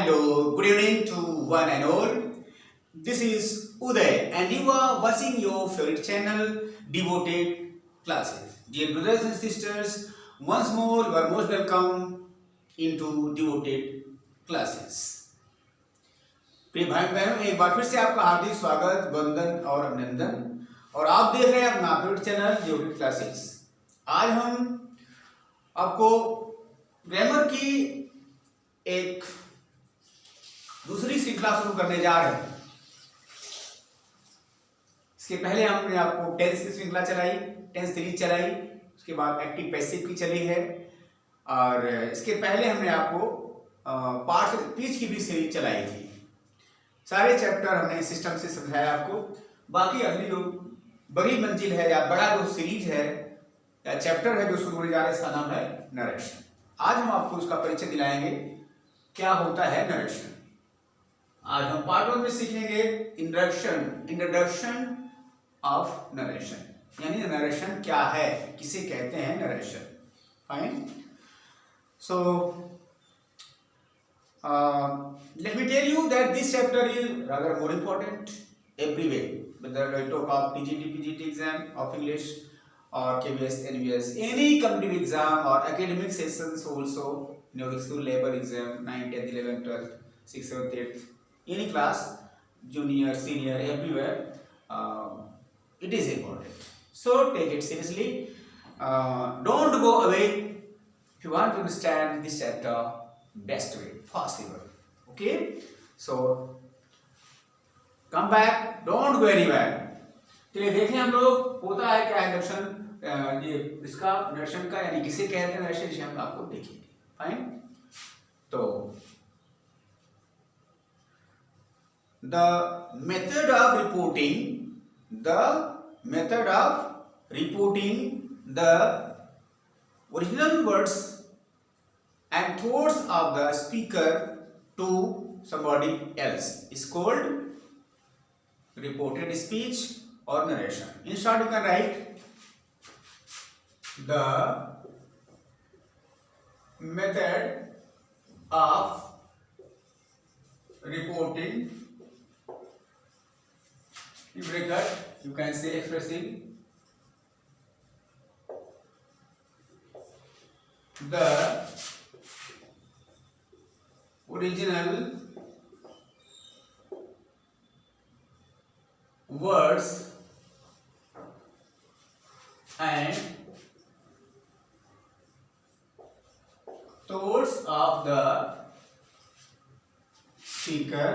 Hello, good evening to one and all. This is Uday and you are watching your favorite channel, Devoted Classes. Dear brothers and sisters, once more you are most welcome into Devoted Classes. प्रिय भाई बहनों, एक बार फिर से आपका हार्दिक स्वागत, वंदन और अभिनंदन। और आप देख रहे हैं अपना फेवरेट चैनल डिवोटेड क्लासेस। आज हम आपको ग्रामर की एक दूसरी श्रृंखला शुरू करने जा रहे हैं। इसके पहले हमने आपको टेंस की श्रृंखला चलाई, टेंस सीरीज चलाई, उसके बाद एक्टिव पैसिव की चली है, और इसके पहले हमने आपको पार्ट स्पीच की भी सीरीज चलाई थी। सारे चैप्टर हमने सिस्टम से समझाया आपको। बाकी अगली जो बड़ी मंजिल है या बड़ा जो सीरीज है या चैप्टर है जो शुरू होने जा रहा है, इसका नाम है नरेशन। आज हम आपको उसका परिचय दिलाएंगे, क्या होता है नरेशन। आज हम पार्ट 1 में सीखेंगे इंट्रोडक्शन ऑफ नरेशन, यानी नरेशन क्या है, किसे कहते हैं narration. Fine. So let me tell you that this chapter is rather more important every way, whether I talk of PGT exam of English or KBS, NBS, any competitive exam or academic sessions also, you know, school level exam, 9th, 10th, 11th, 12th, 6th, 7th, 8th, any class, junior, senior, everywhere, it is important. So take it seriously. Don't go away if you want to understand this chapter best way possible. Okay, so come back, don't go anywhere. चलिए देखें हम लोग होता है क्या introduction, ये इसका narration का यानी किसे कहते हैं नरेशन, इसे हम आपको देखेंगे। फाइन। तो the method of reporting the original words and thoughts of the speaker to somebody else is called reported speech or narration. In short, you can write the method of reporting, in bracket you can say expressing the original words and thoughts of the speaker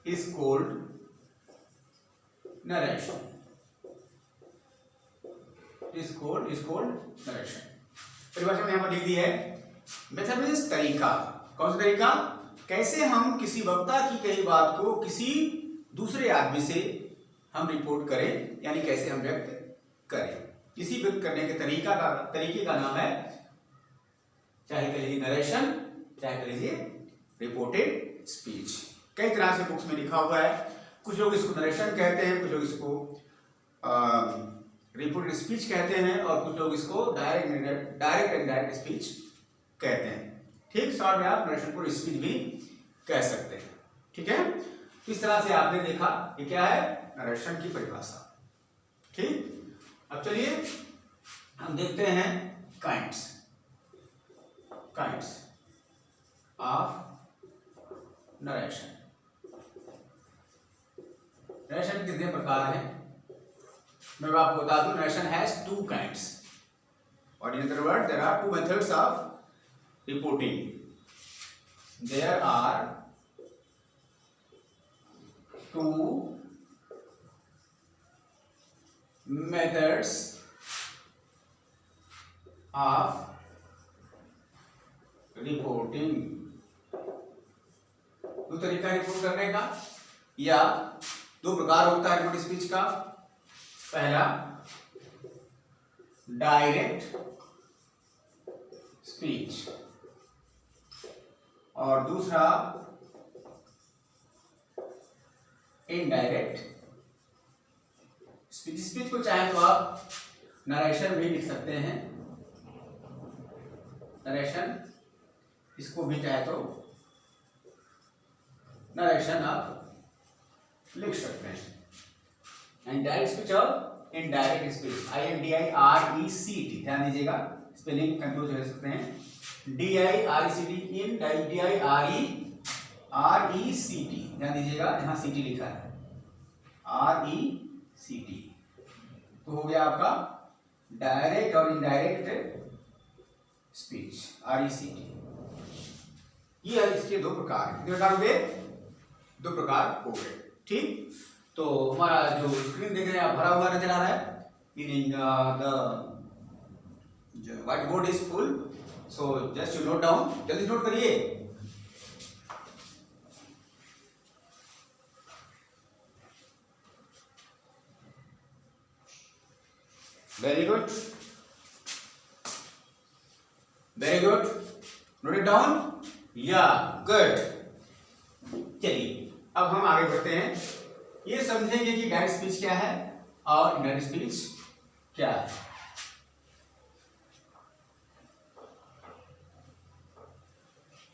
is called narration. Is called narration. परिभाषा में यहाँ पर लिख दी है। Method means तरीका। कौन सा तरीका? कैसे हम किसी वक्ता की कही बात को किसी दूसरे आदमी से हम रिपोर्ट करें, यानी कैसे हम व्यक्त करें। किसी व्यक्त करने के तरीके का नाम है, चाहे कह लीजिए नरेशन, चाहे कह लीजिए रिपोर्टेड स्पीच। कई तरह से बुक्स में लिखा हुआ है। कुछ लोग इसको नरेशन कहते हैं, कुछ लोग इसको रिपोर्टेड स्पीच कहते हैं, और कुछ लोग इसको डायरेक्ट एंड डायरेक्ट स्पीच कहते हैं। ठीक, शॉर्ट में आप नरेशन को स्पीच भी कह सकते हैं। ठीक है, इस तरह से आपने देखा कि क्या है नरेशन की परिभाषा। ठीक, अब चलिए हम देखते हैं काइंड्स ऑफ नरेशन। नरेशन के कितने प्रकार हैं मैं आपको बता दूं। Narration has 2 kinds, or in other words there are 2 methods of reporting. There are 2 methods of reporting. 2 तरीका रिपोर्ट करने का, या 2 प्रकार होता है रिपोर्ट स्पीच का। पहला डायरेक्ट स्पीच, और दूसरा इनडायरेक्ट स्पीच। स्पीच को चाहे तो आप नरेशन भी लिख सकते हैं, नरेशन, इसको भी चाहे तो नरेशन आप लिख सकते हैं। एंड डायरेक्ट स्पीच और इनडायरेक्ट स्पीच, INDIRECT, ध्यान दीजिएगा, स्पेलिंग कंफ्यूज हो सकते हैं। DIRECT, इन DIRECT, ध्यान दीजिएगा, यहाँ CT लिखा है, RECT, तो हो गया आपका डायरेक्ट और इनडायरेक्ट स्पीच, RECT। ये इसके दो प्रकार हैं, कितने प्रकार हो गए? दो प्रकार हो गए, ठीक। तो हमारा जो स्क्रीन देख रहे हैं आप भरा हुआ नजर आ रहा है, meaning the white board is full, so just you note down, जल्दी नोट करिए। Very good, very good, note it down, या गुड। चलिए अब हम आगे बढ़ते हैं, ये समझेंगे कि डायरेक्ट स्पीच क्या है और इनडायरेक्ट स्पीच क्या है।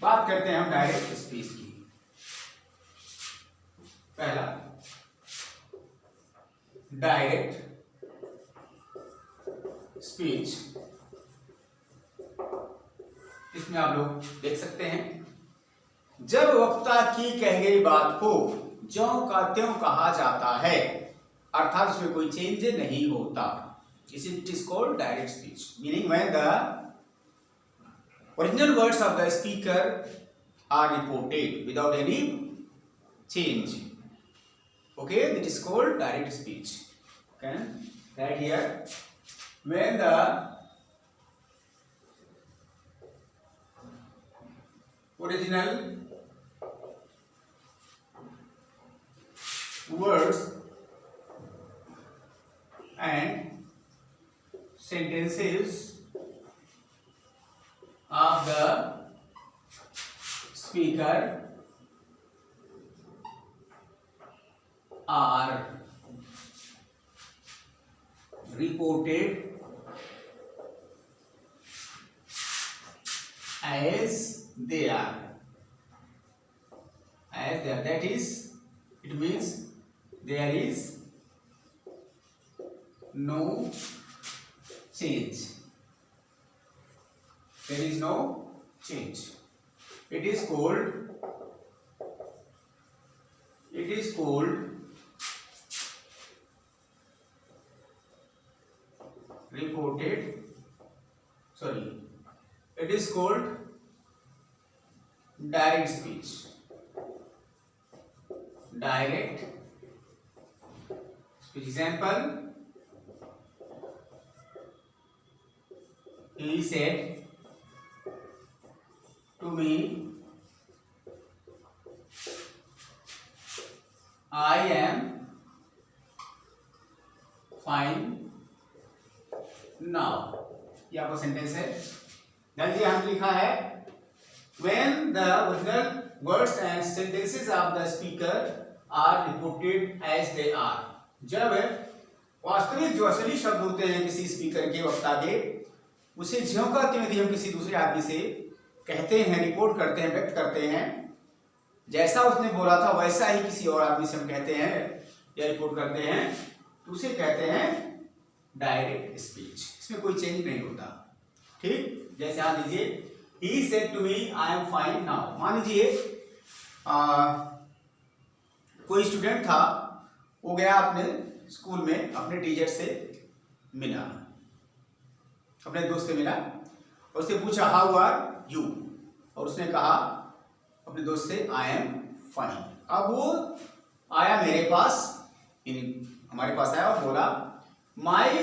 बात करते हैं हम डायरेक्ट स्पीच की। पहला, डायरेक्ट स्पीच, इसमें आप लोग देख सकते हैं, जब वक्ता की कही गई बात को ज्यों का त्यों कहा जाता है, अर्थात उसमें कोई चेंज नहीं होता, it is called direct speech, meaning when the original words of the speaker are reported without any change, okay, it is called direct speech. Can write here, when the original words and sentences of the speaker are reported as they are, that is, it means there is no change, there is no change, it is called reported, sorry, it is called direct speech, direct speech. Example, he said to me, I am fine now, ये आपका sentence है। ध्यान दिया, हमने लिखा है when the original words and sentences of the speaker are reported as they are, जब वास्तविक जो असली शब्द होते हैं किसी स्पीकर के, वक्ता के, उसे ज्यों का त्यों यदि हम किसी दूसरे आदमी से कहते हैं, रिपोर्ट करते हैं, व्यक्त करते हैं, जैसा उसने बोला था वैसा ही किसी और आदमी से हम कहते हैं या रिपोर्ट करते हैं, तो उसे कहते हैं डायरेक्ट स्पीच, इसमें कोई चेंज नहीं होता, ठीक। जैसे आप लीजिए, he said to me I am fine now, मान लीजिए कोई स्टूडेंट था, वो गया अपने स्कूल में, अपने टीचर से मिला, अपने दोस्त से मिला, और उससे पूछा हाउ आर यू, और उसने कहा अपने दोस्त से आई एम फाइन। अब वो आया मेरे पास, हमारे पास आया और बोला my,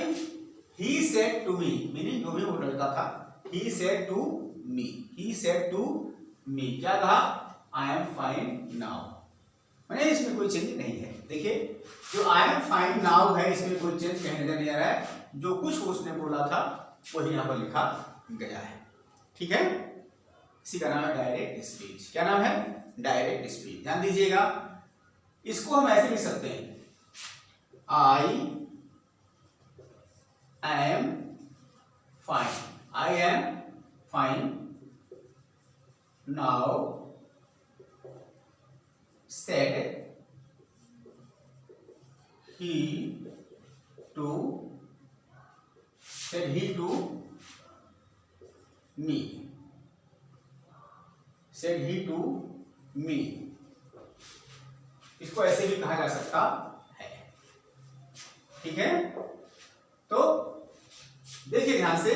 he said to me, meaning जो भी वो लड़का था, he said to me, he said to me, क्या कहा, I am fine now, मैंने इसमें कोई चेंज नहीं है। देखिए, जो I am fine now है, इसमें कोई चेंज कहीं नजर नहीं आ रहा है, जो कुछ उसने बोला था वही यहाँ पर लिखा गया है, ठीक है। इसी का नाम है डायरेक्ट स्पीच। क्या नाम है? Direct speech. ध्यान दीजिएगा, इसको हम ऐसे लिख सकते हैं, I am fine, I am fine now said he to me, said he to me। इसको ऐसे भी कहा जा सकता है, ठीक है। तो देखिए ध्यान से,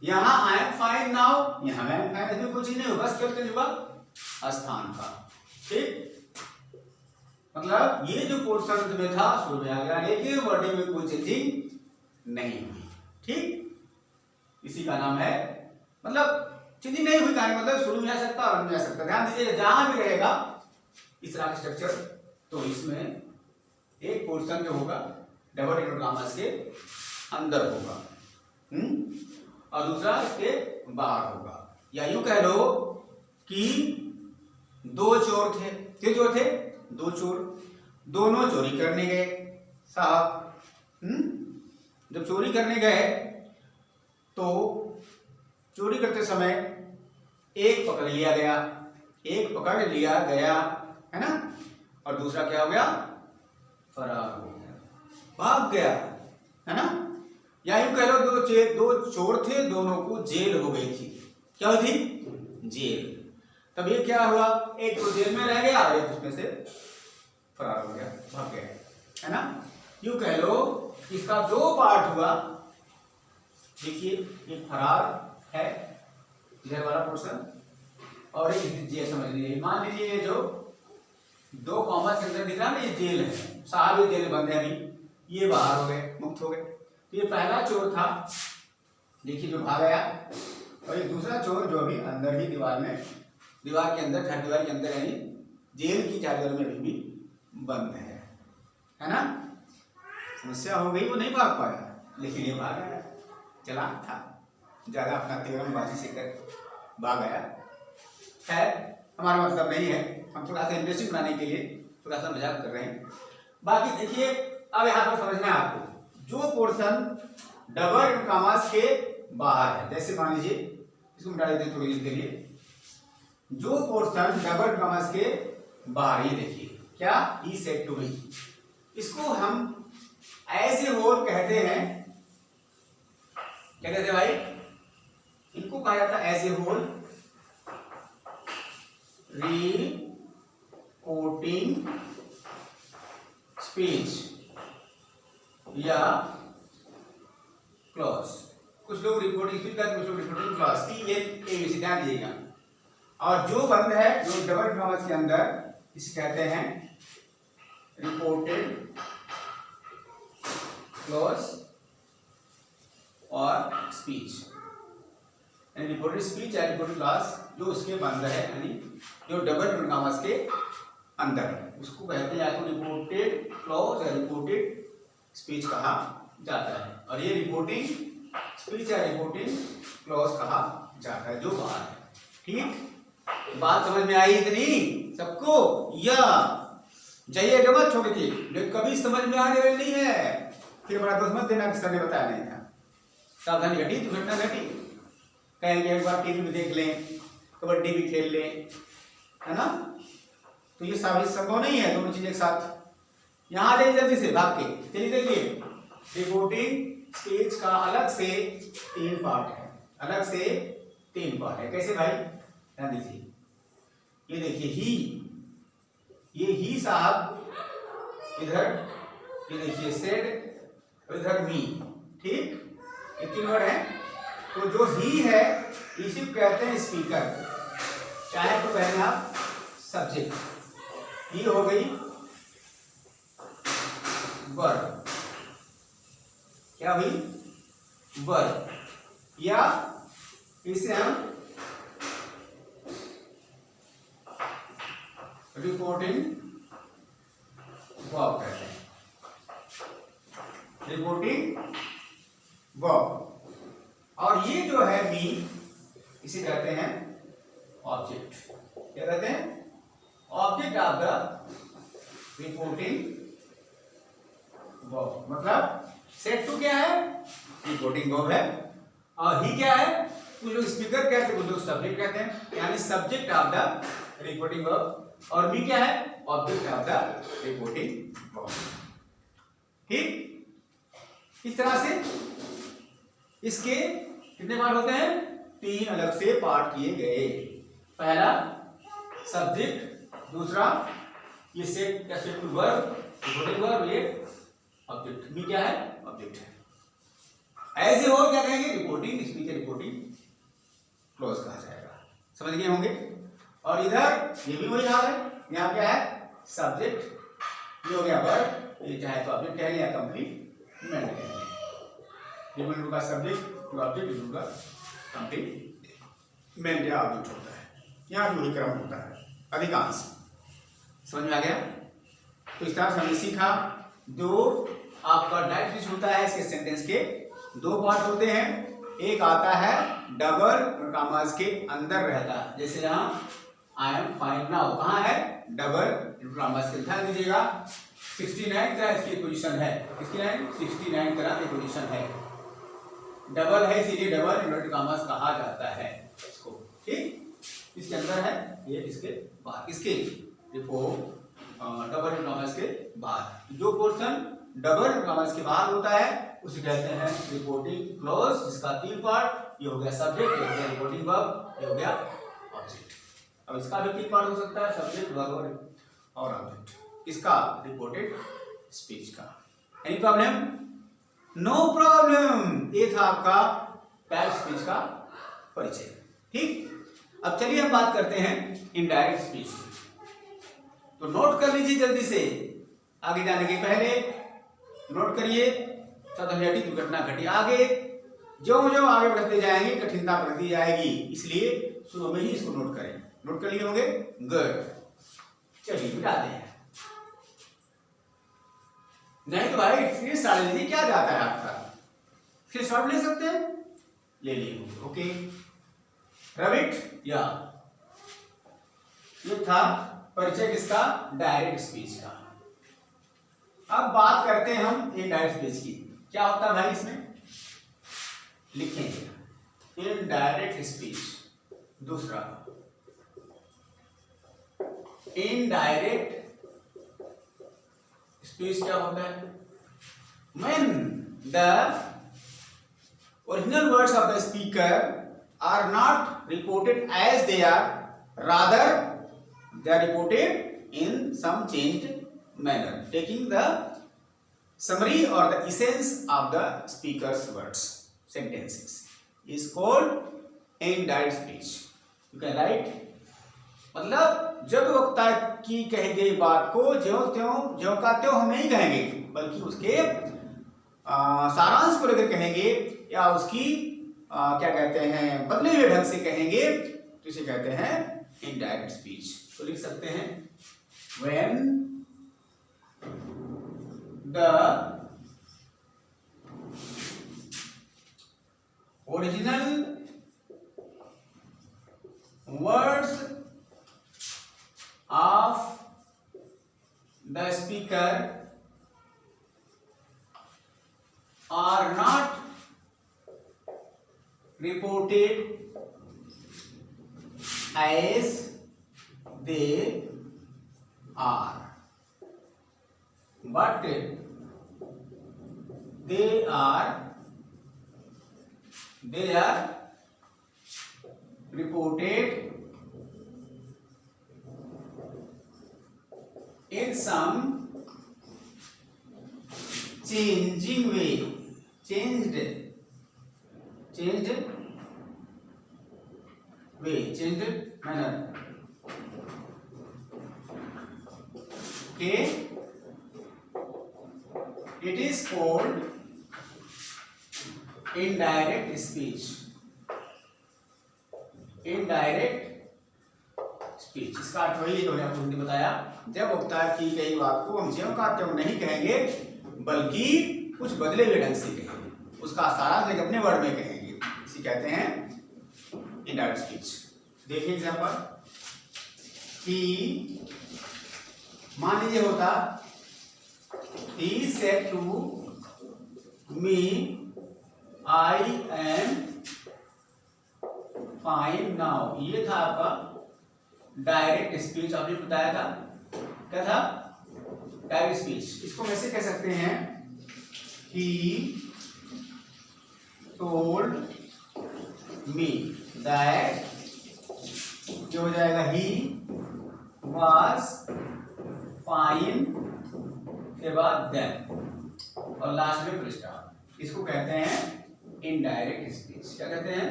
यहां आई एम फाइन नाउ, यहां आई एम फाइन, इसमें कुछ ही नहीं होगा, बस केवल चेंज होगा स्थान का, ठीक। मतलब ये जो पोर्शन में था शुरू में आ गया, लेकिन वर्डिंग में कोई चेंजिंग नहीं हुई, ठीक। इसी का नाम है, मतलब चेंजिंग नहीं हुई कहानी, मतलब शुरू में आ सकता और अंत में आ सकता। ध्यान दीजिए, जहां भी रहेगा इस तरह का स्ट्रक्चर, तो इसमें एक पोर्शन जो होगा डबल इनवर्टेड कॉमास के अंदर होगा, और दूसरा इसके बाहर होगा। या यूं कह लो कि दो चोर थे, कितने चोर थे? दो चोर, दोनों चोरी करने गए साहब। जब चोरी करने गए तो चोरी करते समय एक पकड़ लिया गया, है ना, और दूसरा क्या हो गया? फरार हो गया, भाग गया, है ना। या यूं कह लो दो चोर थे, दोनों को जेल हो गई थी। क्या हुई थी? जेल। तब ये क्या हुआ? एक तो जेल में रह गया, एक उसमें से फरार हो गया, भाग गया, है ना। यूं कह लो इसका दो पार्ट हुआ। देखिए ये फरार है, इधर वाला पोर्शन, और एक जेल समझ लीजिए। मान लीजिए ये जो दो कॉमा के अंदर दिख रहा है ना, ये जेल है, साहब ये जेल बंद है, अभी ये बाहर हो गए, मुक्त हो गए। तो ये पहला चोर था, देखिए जो भाग गया, और एक दूसरा चोर जो अभी अंदर ही दीवार के अंदर, चारदीवारी के अंदर, यानी जेल की चारदीवारी में अभी भी बंद है ना। समस्या हो गई, वो नहीं भाग पाया, लेकिन ये भाग गया, चालाक था, ज्यादा अपना तेवरबाजी से कर भाग गया। खैर हमारा मतलब नहीं है, हम थोड़ा सा इंटरेस्टिंग बनाने के लिए थोड़ा सा मजाक कर रहे हैं। बाकी देखिए, अब यहाँ पर समझना है आपको, जो पोर्शन डबल कॉमास के बाहर है, जैसे मान लीजिए इसको मिटा देते हैं थोड़ी देर के लिए, जो पोर्शन डबल कॉमास के बाहर, ये देखिए क्या, ई सेड टू बी, इसको हम ऐसे होल कहते हैं। क्या कहते हैं भाई? इनको कहा जाता है ऐसे होल, रिपोर्टिंग स्पीच या क्लॉज। कुछ लोग रिपोर्टिंग स्पीच कहते हैं, कुछ लोग रिपोर्टिंग क्लॉज, CLA, ध्यान दीजिएगा। और जो बंद है जो डबल कॉमास के अंदर, इसे कहते हैं रिपोर्टेड क्लॉज और स्पीच। रिपोर्टेड स्पीच या रिपोर्टेड क्लॉज जो उसके बंद है, यानी जो डबल कॉमास के अंदर है, उसको कहते हैं या तो रिपोर्टेड क्लॉज या रिपोर्टेड स्पीच कहा जाता है। और ये रिपोर्टिंग स्पीच या रिपोर्टिंग क्लॉज कहा जाता है जो बाहर है, ठीक। बात समझ में आई इतनी सबको? या जाइएगा मत छोड़ के, लेकिन कभी समझ में आने वाली नहीं है, फिर बड़ा दोस्त मत देना कि सर ने बताया नहीं था। सावधानी घटी, दुर्घटना घटी, कहेंगे एक बार टीवी में देख लें, कबड्डी भी खेल लें, है ना। तो ये संभव नहीं है दोनों चीजें एक साथ। यहाँ आ जाइए जल्दी से भाग के, चलिए देखिए, रिपोर्टिंग स्पीच का अलग से 3 पार्ट है, अलग से 3 पार्ट है। कैसे भाई? ध्यान दीजिए, ये देखिए ही, ये ही साहब इधर, ये देखिए सेड, इधर मी, ठीक, ये 3 वर्ड है। तो जो ही है इसी को कहते हैं स्पीकर, चाहे तो कहें आप सब्जेक्ट। ही हो गई वर्ब, क्या हुई? वर्ब, या इसे हम रिपोर्टिंग वर्ब कहते हैं, रिपोर्टिंग वर्ब। और ये जो है मी, इसे कहते हैं ऑब्जेक्ट। क्या कहते हैं? Object of the reporting verb. मतलब सेट टू क्या है? रिपोर्टिंग वर्ब है, और ही क्या है? कुछ लोग स्पीकर कहते हैं, कुछ लोग सब्जेक्ट कहते हैं, यानी subject of the reporting verb, और बी क्या है, object of the reporting verb. ठीक, इस तरह से इसके कितने पार्ट होते हैं, 3 अलग से पार्ट किए गए। पहला सब्जेक्ट, दूसरा ये सेट वर्ब, रिपोर्टिंग वर्ब, ये ऑब्जेक्ट। बी क्या है, ऑब्जेक्ट है। ऐसे हो क्या कहेंगे, रिपोर्टिंग स्पीच, रिपोर्टिंग क्लोज कहा जाएगा। समझ गए होंगे। और इधर ये भी वही हाल है, यहाँ क्या है, सब्जेक्ट, ये हो गया वर्ब, ये चाहे तो ऑब्जेक्ट कहेंगे या कंप्लीमेंट कहेंगे। डिपेंडेंट का सब्जेक्ट, ऑब्जेक्ट का कंप्लीमेंट या ऑब्जेक्ट होता है। यहाँ भी वही क्रम होता है अधिकांश। समझ में आ गया। तो इस तरह से हमने सीखा, दो आपका डायरेक्ट स्पीच होता है, इसके सेंटेंस के 2 पार्ट होते हैं। एक आता है डबल कॉमास के अंदर रहता है, जैसे यहाँ आई एम फाइन नाउ, कहाँ है, डबल कॉमास के। ध्यान दीजिएगा 69 तरह इसकी पोजीशन है, 69 तरह की पोजीशन है, डबल है इसीलिए डबल इन्वर्टेड कॉमास कहा जाता है इसको। ठीक, इसके अंदर है, ये इसके बाहर, इसके रिपोर्ट डबल कॉमास के बाहर। जो पोर्शन डबल कॉमास के बाहर होता है उसे कहते हैं रिपोर्टिंग क्लोज, जिसका 3 पार्ट, ये हो गया सब्जेक्ट, ये हो गया रिपोर्टिंग वर्ब, ये हो गया ऑब्जेक्ट। अब इसका भी 3 पार्ट हो सकता है, सब्जेक्ट, वर्ब और ऑब्जेक्ट। इसका रिपोर्टेड स्पीच का। Any problem? No problem. ये था आपका डायरेक्ट स्पीच का परिचय। ठीक, अब चलिए हम बात करते हैं इनडायरेक्ट स्पीच। तो नोट कर लीजिए जल्दी से, आगे जाने के पहले नोट करिए। सदमयटी दुर्घटना घटी, आगे जो जो आगे बढ़ते जाएंगे कठिनता बढ़ती जाएगी, इसलिए शुरू में ही इसको नोट करें। नोट कर लिए होंगे, गुड। चलिए मिटाते हैं, नहीं तो भाई स्क्रीनशॉट लीजिए, क्या जाता है आपका, स्क्रीनशॉट ले सकते हैं, ले लीजिए। ओके, रविट या ये था परिचय किसका, डायरेक्ट स्पीच का। अब बात करते हैं हम इनडायरेक्ट स्पीच की। क्या होता है भाई इसमें, लिखेंगे इनडायरेक्ट स्पीच। दूसरा इनडायरेक्ट स्पीच क्या होता है, when the original words of the speaker are not reported as they are, rather they are reported in some changed manner, taking the summary or the essence of the speaker's words, sentences, is called indirect speech. You can write, मतलब जब वक्ता की कही गई बात को ज्यों का त्यों हम नहीं कहेंगे, बल्कि उसके सारांश को लेकर कहेंगे, या उसकी क्या कहते हैं, बदले हुए ढंग से कहेंगे, तो इसे कहते हैं इनडायरेक्ट स्पीच। तो लिख सकते हैं, when the original words of the speaker are not reported as they are, but they are reported in some changing way, changed manner. Okay, it is called indirect speech. Indirect speech, इसका अर्थ वही जो आपको हिंदी बताया, जब वक्ता की गई बात को हम ज्यों का त्यों नहीं कहेंगे, बल्कि कुछ बदले हुए ढंग से कहेंगे, उसका सारांश अपने वर्ड में कहेंगे, इसे कहते हैं इनडायरेक्ट स्पीच। देखिए एग्जांपल, कि मान लीजिए होता, he said to me I am fine now, ये था आपका डायरेक्ट स्पीच। आपने बताया था क्या था, डायरेक्ट स्पीच। इसको कैसे कह सकते हैं, ही टोल्ड मी दैट, ये हो जाएगा ही वाज फाइन के बाद देन और लास्ट में फुल स्टॉप। इसको कहते हैं इनडायरेक्ट स्पीच। क्या कहते हैं,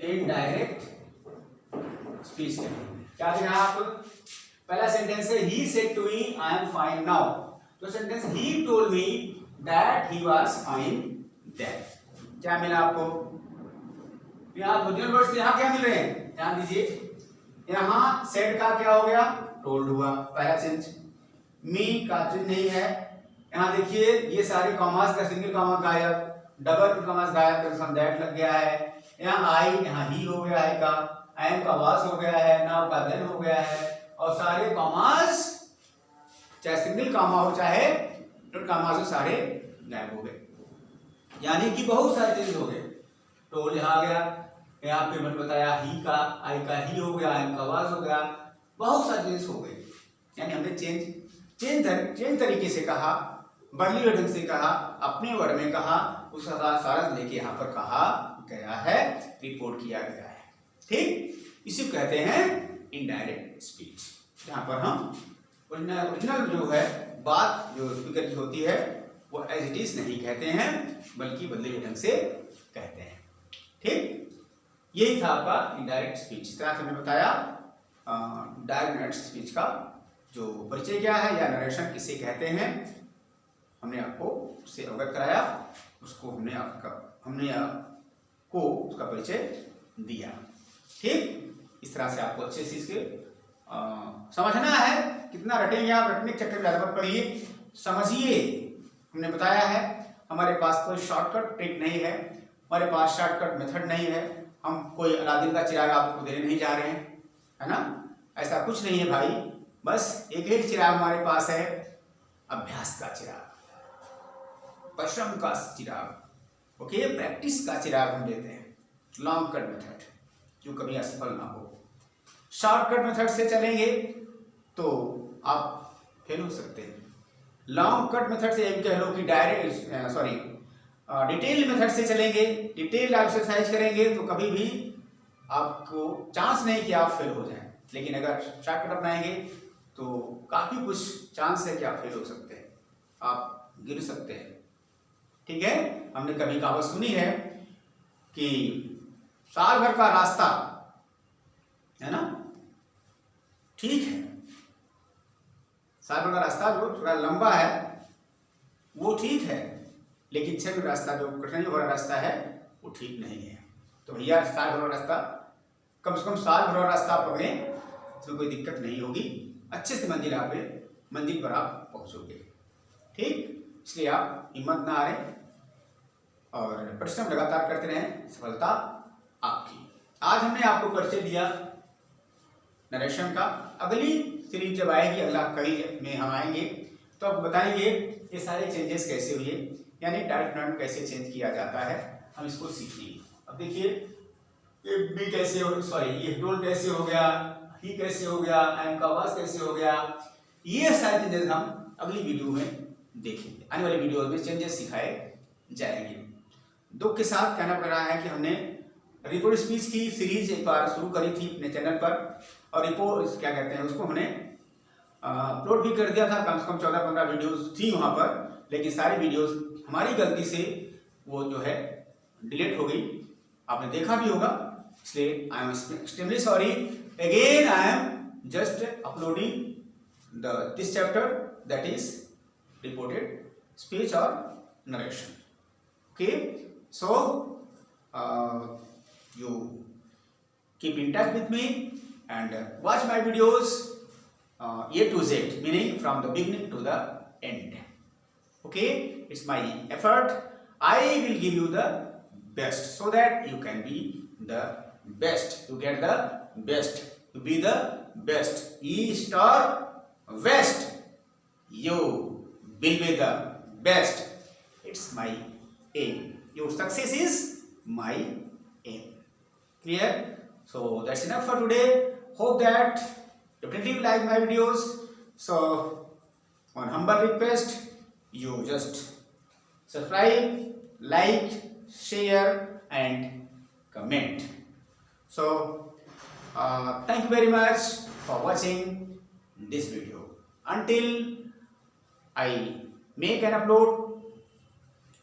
इनडायरेक्ट स्पीच कहते हैं। क्या दिख रहा है आपको, पहला सेंटेंस है he said to me I am fine now, तो sentence he told me that he was fine then. क्या मिला आपको, यहाँ ओरिजिनल वर्ड्स यहाँ क्या मिल रहे हैं, ध्यान दीजिए। यहाँ सेड का क्या हो गया, टोल्ड हुआ, पहला चेंज। मी का चिन्ह नहीं है, यहाँ देखिए ये सारे कॉमास का सिंगल कॉमा गायब, डबल कॉमास गायब, तो दैट लग गया है। यहाँ आई, यहाँ ही हो गया है का, एम का वास हो गया है, नाउ का देन हो गया है, और सारे कॉमास चाहे सिंगल कॉमा हो चाहे डबल कॉमा हो सारे गायब हो गए, यानी कि बहुत सारे चेंज हो गए। टोल यहाँ आ गया, यहाँ पे मैंने बताया ही का, आई का ही हो गया, एम का वास हो गया, बहुत सारे चेंज हो गए। यानी हमने चेंज तरीके से कहा, बदली ढंग से कहा, अपने वर्ड में कहा, उसका सारा लेके यहाँ पर कहा गया है, रिपोर्ट किया गया है। ठीक, इसी को कहते हैं इनडायरेक्ट स्पीच, जहाँ पर हम ओरिजिनल जो है बात जो स्पीकर की होती है वो एज इट इज नहीं कहते हैं, बल्कि बदले हुए ढंग से कहते हैं। ठीक, यही था आपका इनडायरेक्ट स्पीच। इस तरह से मैंने बताया डायरेक्ट स्पीच का जो परिचय क्या है या नरेशन किसे कहते हैं, हमने आपको उससे अवगत कराया, उसको हमने आपको उसका परिचय दिया। ठीक, इस तरह से आपको अच्छे से इसके समझना है। कितना रटेंगे आप, रटने के चक्कर में ज़्यादा मत पड़िए, समझिए। हमने बताया है हमारे पास कोई शॉर्टकट ट्रिक नहीं है, हमारे पास शॉर्टकट मेथड नहीं है, हम कोई अलादीन का चिराग आपको देने नहीं जा रहे हैं, है ना, ऐसा कुछ नहीं है भाई। बस एक ही चिराग हमारे पास है, अभ्यास का चिराग, परिश्रम का चिराग, ओके, प्रैक्टिस का चिराग हम देते हैं। लॉन्ग कट मेथड जो कभी असफल ना हो। शॉर्टकट मेथड से चलेंगे तो आप फेल हो सकते हैं। लॉन्ग कट मेथड से ये कह लो कि डिटेल मेथड से चलेंगे, डिटेल एक्सरसाइज करेंगे तो कभी भी आपको चांस नहीं कि आप फेल हो जाएं। लेकिन अगर शॉर्टकट अपनाएंगे तो काफी कुछ चांस है कि आप फेल हो सकते हैं, आप गिर सकते हैं। ठीक है, हमने कभी कहावत सुनी है कि साल भर का रास्ता है ना, ठीक है, साल भर का रास्ता जो थोड़ा लंबा है वो ठीक है, लेकिन 6 महीने रास्ता जो कठिनाई भरा रास्ता है वो ठीक नहीं है। तो भैया साल भर रास्ता, कम से कम साल भर रास्ता आप पकड़ें, इसमें कोई दिक्कत नहीं होगी, अच्छे से मंजिल पर आप पहुंचोगे। ठीक, इसलिए आप हिम्मत ना हारें और परिश्रम लगातार करते रहें, सफलता आपकी। आज हमने आपको परिचय दिया नरेशन का। अगली सीरीज जब आएगी, अगला कड़ी में हम आएंगे तो आप बताएंगे ये सारे चेंजेस कैसे हुए, यानी डायरेक्ट नाउन कैसे चेंज किया जाता है, हम इसको सीखेंगे। अब देखिए ये बी कैसे हो, सॉरी ये टोल कैसे हो गया, ही कैसे हो गया, एम का वास कैसे हो गया, ये सारे चेंजेस हम अगली वीडियो में देखेंगे। आने वाले वीडियो में चेंजेस सिखाए जाएंगे। दुख के साथ कहना पड़ रहा है कि हमने रिपोर्ट स्पीच की सीरीज एक बार शुरू करी थी अपने चैनल पर, और रिपोर्ट क्या कहते हैं उसको हमने अपलोड भी कर दिया था। कम से कम 14-15 वीडियोस थी वहाँ पर, लेकिन सारी वीडियोस हमारी गलती से वो जो है डिलीट हो गई, आपने देखा भी होगा, इसलिए I am extremely sorry. Again I am just uploading this chapter, that is reported speech और narration. Okay, so you keep in touch with me and watch my videos A to Z, meaning from the beginning to the end. Okay, it's my effort. I will give you the best so that you can be the best, you get the best, you be the best, east or west, you will be the best. It's my aim. Your success is my aim. Clear? So that's enough for today. Hope that definitely like my videos. So on humble request, you just subscribe, like, share and comment. So thank you very much for watching this video. Until I make and upload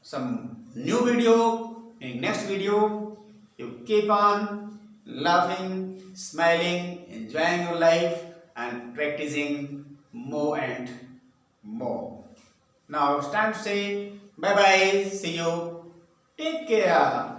some new video in next video, you keep on laughing, smiling, enjoying your life and practicing more and more. Now it's time to say bye bye, see you, take care.